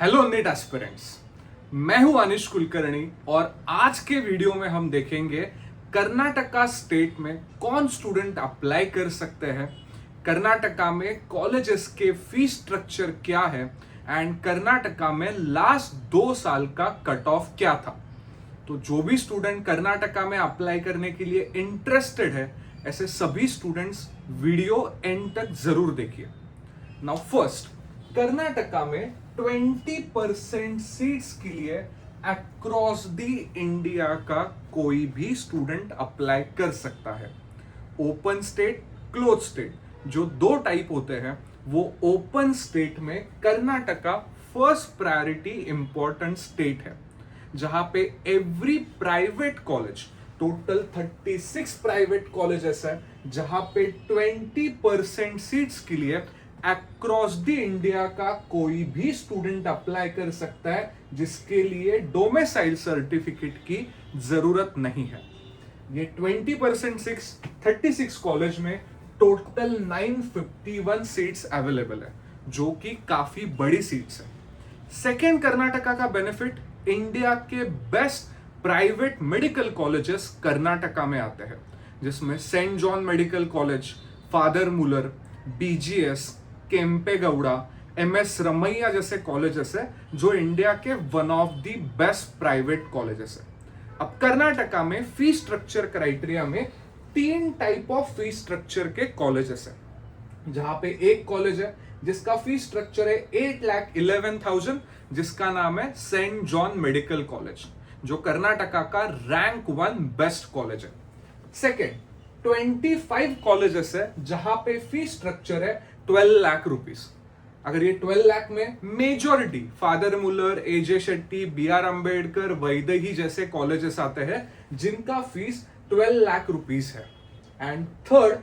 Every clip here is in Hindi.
Hello NEET aspirants. मैं हूं अनिश कुलकर्णी और आज के वीडियो में हम देखेंगे कर्नाटका स्टेट में कौन स्टूडेंट अप्लाई कर सकते हैं, कर्नाटका में कॉलेजेस के फीस स्ट्रक्चर क्या है एंड कर्नाटका में लास्ट 2 साल का कट ऑफ क्या था। तो जो भी स्टूडेंट कर्नाटका में अप्लाई करने के लिए इंटरेस्टेड है, ऐसे सभी स्टूडेंट्स वीडियो एंड तक जरूर देखिए। नाउ फर्स्ट, कर्नाटका में 20% सीट्स के लिए अक्रॉस द इंडिया का कोई भी स्टूडेंट अप्लाई कर सकता है। ओपन स्टेट, क्लोज स्टेट, जो दो टाइप होते हैं, वो ओपन स्टेट में Karnataka first priority important state है, जहां पे every private college, total 36 private colleges है, जहां पे 20% सीट्स के लिए अक्रॉस द इंडिया का कोई भी स्टूडेंट अप्लाई कर सकता है, जिसके लिए डोमिसाइल सर्टिफिकेट की जरूरत नहीं है। ये 20% 36 कॉलेज में टोटल 951 सीट्स अवेलेबल है, जो कि काफी बड़ी सीट्स है। सेकेंड कर्नाटका का बेनिफिट, इंडिया के best private medical colleges Karnataka में आते हैं, जिसमें saint John medical college, Father Muller, BGS, Kempegowda, MS Ramaiah जैसे कॉलेजेस है, जो इंडिया के one of the best private colleges है। अब कर्नाटका में फीस स्ट्रक्चर क्राइटेरिया में 3 टाइप ऑफ फीस स्ट्रक्चर के कॉलेजेस है, जहां पे एक कॉलेज है जिसका फीस स्ट्रक्चर है 8,11,000, जिसका नाम है सेंट जॉन मेडिकल कॉलेज, जो कर्नाटका का रैंक 1 बेस्ट कॉलेज है। सेकेंड, 25 कॉलेजेस है जहां पे फीस स्ट्रक्चर है 12 लाख रुपीस। अगर ये 12 लाख में majority Father Muller, AJ Shetty, B R Ambedkar, Vaidehi जैसे कॉलेजेस आते हैं, जिनका फीस 12 लाख रुपीस है। एंड थर्ड,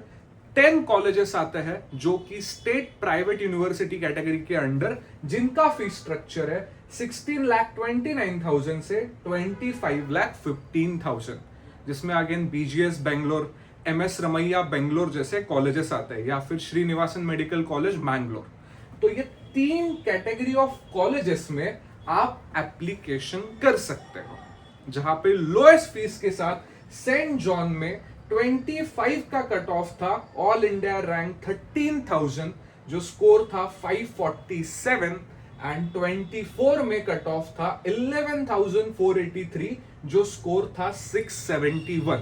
10 कॉलेजेस आते हैं जो कि स्टेट प्राइवेट यूनिवर्सिटी कैटेगरी के अंडर, जिनका फीस स्ट्रक्चर है 16,29,000 से 25,15,000, जिसमें again BGS Bangalore, MS Ramaiah Bangalore जैसे कॉलेजेस आते हैं, या फिर श्रीनिवासन मेडिकल कॉलेज मैंगलोर। तो ये 3 कैटेगरी ऑफ कॉलेजेस में आप एप्लीकेशन कर सकते हो, जहां पे लोएस्ट फीस के साथ सेंट जॉन में 25 का कट ऑफ था, ऑल इंडिया रैंक 13,000, जो स्कोर था 547, एंड 24 में कट ऑफ था 11,483, जो स्कोर था 671।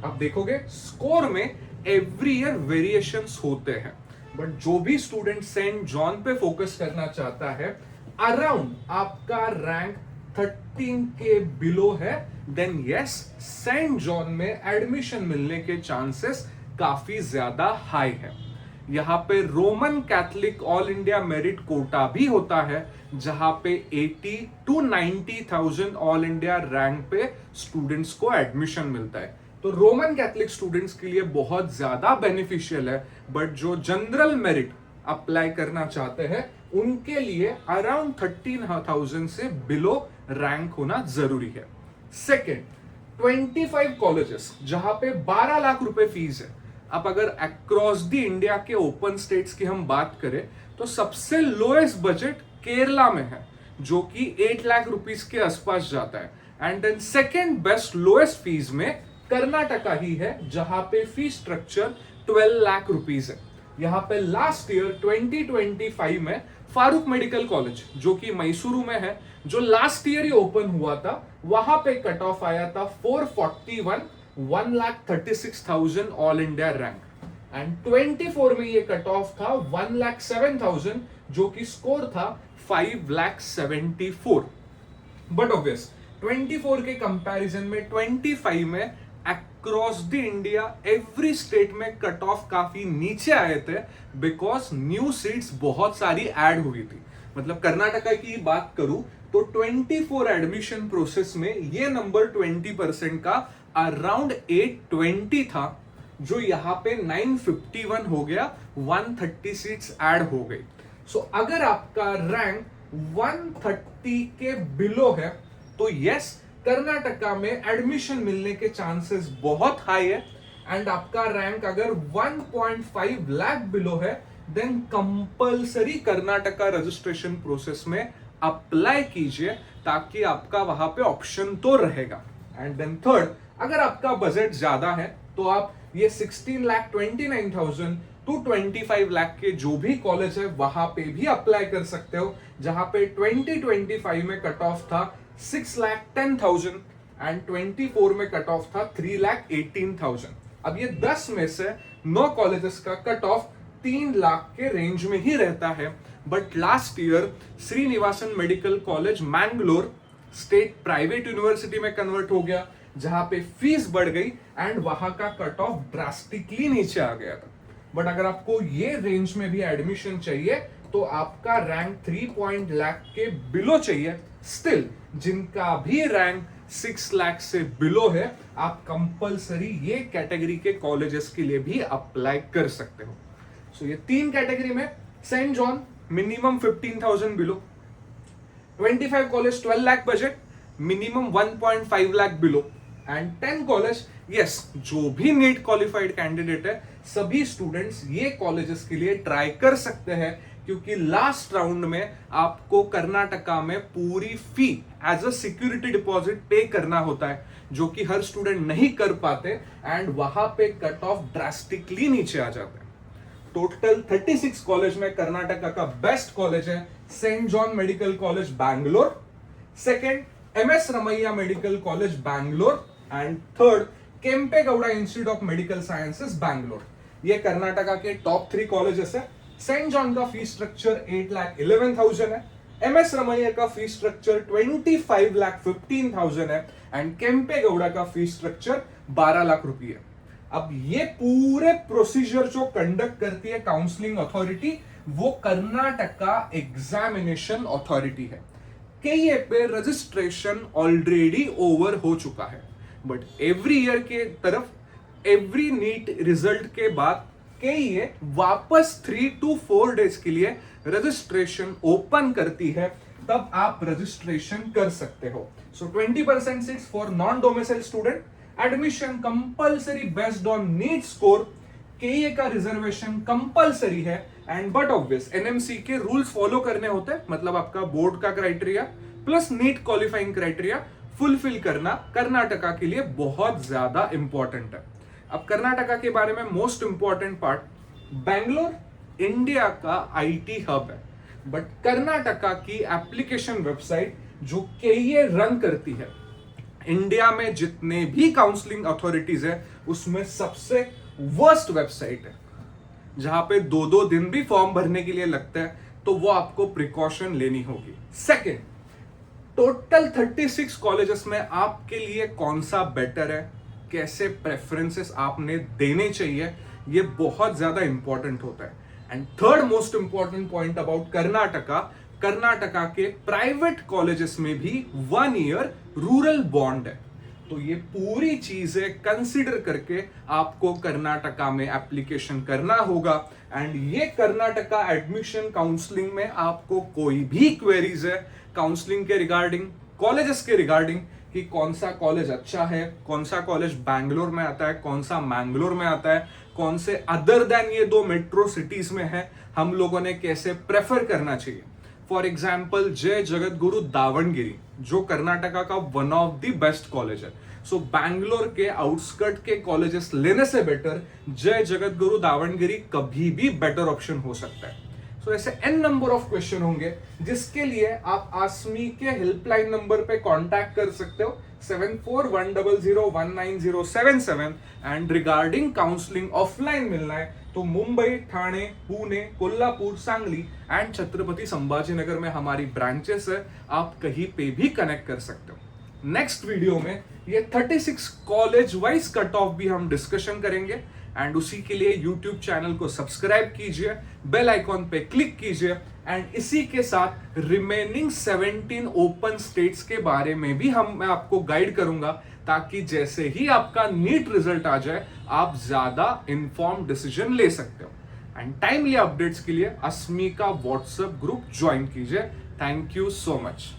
आप देखोगे स्कोर में एवरी ईयर वेरिएशंस होते हैं, बट जो भी स्टूडेंट सेंट जॉन पे फोकस करना चाहता है, अराउंड आपका रैंक 13 के बिलो है, देन यस, सेंट जॉन में एडमिशन मिलने के चांसेस काफी ज्यादा हाई है। यहां पे Roman Catholic all India merit quota भी होता है, जहां पे 80 to 90,000 ऑल इंडिया रैंक पे स्टूडेंट्स को एडमिशन मिलता है। तो रोमन कैथलिक स्टूडेंट्स के लिए बहुत ज्यादा बेनिफिशियल है, बट जो जनरल मेरिट अप्लाई करना चाहते हैं, उनके लिए अराउंड 13,000 से बिलो रैंक होना जरूरी है। सेकेंड, 25 कॉलेजेस जहां पे 12 लाख रुपए फीस है। अब अगर अक्रॉस द इंडिया के ओपन स्टेट्स की हम बात करें, तो सबसे लोएस्ट बजट केरला में है, जो कि 8 लाख रुपीस के आसपास जाता है। And then second best lowest fees में कर्नाटका ही है, जहां पे फीस स्ट्रक्चर 12 लाख रुपीस है। यहां पे लास्ट ईयर 2025 में फारूक मेडिकल कॉलेज, जो कि मैसूरू में है, जो लास्ट ईयर ही ओपन हुआ था, वहां पे कट ऑफ आया था 441, 1,36,000 ऑल इंडिया रैंक। एंड 24 में ये कट ऑफ था 1,07,000, जो कि स्कोर था 5,74। बट ऑब्वियस 24 के कंपैरिजन में 25 में across the India every state में कट ऑफ काफी नीचे आए थे, बिकॉज न्यू सीट्स बहुत सारी ऐड हुई थी। मतलब कर्नाटका की बात करूं तो 24 एडमिशन प्रोसेस में ये नंबर 20% का अराउंड 820 था, जो यहां पे 951 हो गया, 130 सीट्स ऐड हो गई। सो अगर आपका रैंक 130 के बिलो है, तो यस, कर्नाटका में एडमिशन मिलने के चांसेस बहुत हाई है। एंड आपका रैंक अगर 1.5 लाख बिलो है, then compulsory Karnataka registration process में अप्लाई कीजिए ताकि आपका वहां पे ऑप्शन तो रहेगा। एंड देन थर्ड, अगर आपका बजट ज्यादा है तो आप ये 16,29,000 टू 25 लाख के जो भी कॉलेज है वहां पे भी अप्लाई कर सकते हो, जहां पे 2025 में कट ऑफ था 6,10,000 एंड 24 में कट ऑफ था 3,18,000। अब ये 10 में से 9 कॉलेजेस का कट ऑफ 3 लाख के रेंज में ही रहता है। But last year Srinivasan medical college Mangalore state private university में कन्वर्ट हो गया, जहां पे फीस बढ़ गई एंड वहां का कट ऑफ ड्रास्टिकली नीचे आ गया था। बट अगर आपको ये रेंज में भी एडमिशन चाहिए तो आपका रैंक 3 लाख के बिलो चाहिए। स्टिल जिनका भी रैंक 6 लाख से बिलो है, आप कंपलसरी ये कैटेगरी के कॉलेजेस के लिए भी अप्लाई कर सकते हो। सो ये 3 कैटेगरी में Saint John minimum 15,000 below, 25 college 12 lakh budget minimum 1.5 lakh below, and 10 college yes जो भी नीट क्वालिफाइड कैंडिडेट है सभी स्टूडेंट्स ये कॉलेजेस के लिए ट्राई कर सकते हैं, क्योंकि लास्ट राउंड में आपको कर्नाटका में पूरी फी एज अ सिक्योरिटी डिपॉजिट पे करना होता है, जो कि हर स्टूडेंट नहीं कर पाते एंड वहां पे कट ऑफ ड्रास्टिकली नीचे आ जाता है। टोटल 36 कॉलेज में कर्नाटका का बेस्ट कॉलेज है Saint John medical college Bangalore, second MS Ramaiah medical college Bangalore, and third Kempegowda institute of medical sciences Bangalore. ये कर्नाटका के टॉप 3 कॉलेजेस है। सेंट जॉन का फीस स्ट्रक्चर 8,11,000 है, MS रमैया का फीस स्ट्रक्चर 25,15,000 है, एंड केम्पेगौड़ा का फीस स्ट्रक्चर 12 लाख रुपए है। अब ये पूरे प्रोसीजर जो कंडक्ट करती है काउंसलिंग अथॉरिटी, वो कर्नाटका एग्जामिनेशन अथॉरिटी है। KA पे रजिस्ट्रेशन ऑलरेडी ओवर हो चुका है, बट एवरी ईयर के तरफ एवरी नीट रिजल्ट के बाद KA वापस 3 to 4 डेज के लिए रजिस्ट्रेशन ओपन करती है, तब आप रजिस्ट्रेशन कर सकते हो। So 20% seats for non domicile student, admission compulsory based on NEET score, KA का रिजर्वेशन कंपलसरी है, एंड बट ऑब्वियस NMC के रूल्स फॉलो करने होते हैं, मतलब आपका बोर्ड का criteria plus NEET qualifying criteria fulfil करना कर्नाटका के लिए बहुत ज्यादा इंपॉर्टेंट है। अब कर्नाटका के बारे में most important part, Bangalore India का IT हब है, बट कर्नाटका की एप्लीकेशन वेबसाइट जो KA रन करती है, इंडिया में जितने भी काउंसलिंग अथॉरिटीज है उसमें सबसे वर्स्ट वेबसाइट है, जहां पे 2-2 दिन भी फॉर्म भरने के लिए लगता है, तो वो आपको प्रिकॉशन लेनी होगी। सेकेंड, टोटल 36 कॉलेजेस में आपके लिए कौन सा बेटर है, कैसे प्रेफरेंसेस आपने देने चाहिए, ये बहुत ज्यादा इंपॉर्टेंट होता है। And third most important point about Karnataka, Karnataka के प्राइवेट कॉलेजेस में भी 1 ईयर रूरल बॉन्ड है, तो ये पूरी चीजें कंसीडर करके आपको कर्नाटका में एप्लीकेशन करना होगा। एंड ये कर्नाटका एडमिशन काउंसलिंग में आपको कोई भी क्वेरीज है काउंसलिंग के रिगार्डिंग, कॉलेजेस के रिगार्डिंग, कि कौन सा कॉलेज अच्छा है, कौन सा कॉलेज बैंगलोर में आता है, कौन सा मैंगलोर में आता है, कौन से अदर देन ये 2 मेट्रो सिटीज में है, हम लोगों ने कैसे प्रेफर करना चाहिए। फॉर एग्जाम्पल जय जगत गुरु दावणगिरी जो कर्नाटका का one of the best college है, सो बैंगलोर के आउटस्कर्ट के कॉलेजेस लेने से बेटर जय जगत गुरु दावणगिरी कभी भी बेटर ऑप्शन हो सकता है। सो ऐसे n नंबर ऑफ क्वेश्चन होंगे जिसके लिए आप आसमी के हेल्पलाइन नंबर पे कांटेक्ट कर सकते हो 7410019077। एंड रिगार्डिंग काउंसलिंग ऑफलाइन मिलना है तो मुंबई, ठाणे, पुणे, कोल्हापुर, सांगली एंड छत्रपति संभाजीनगर में हमारी ब्रांचेस है, आप कहीं पे भी कनेक्ट कर सकते हो। नेक्स्ट वीडियो में ये 36 कॉलेज वाइज कट ऑफ भी हम डिस्कशन करेंगे, एंड उसी के लिए YouTube चैनल को सब्सक्राइब कीजिए, बेल आइकॉन पे क्लिक कीजिए, एंड इसी के साथ रिमेनिंग 17 ओपन स्टेट्स के बारे में भी मैं आपको गाइड करूंगा, ताकि जैसे ही आपका नीट रिजल्ट आ जाए आप ज्यादा इन्फॉर्म डिसीजन ले सकते हो। एंड टाइमली अपडेट्स के लिए अस्मी का व्हाट्सएप ग्रुप ज्वाइन कीजिए। Thank you so much.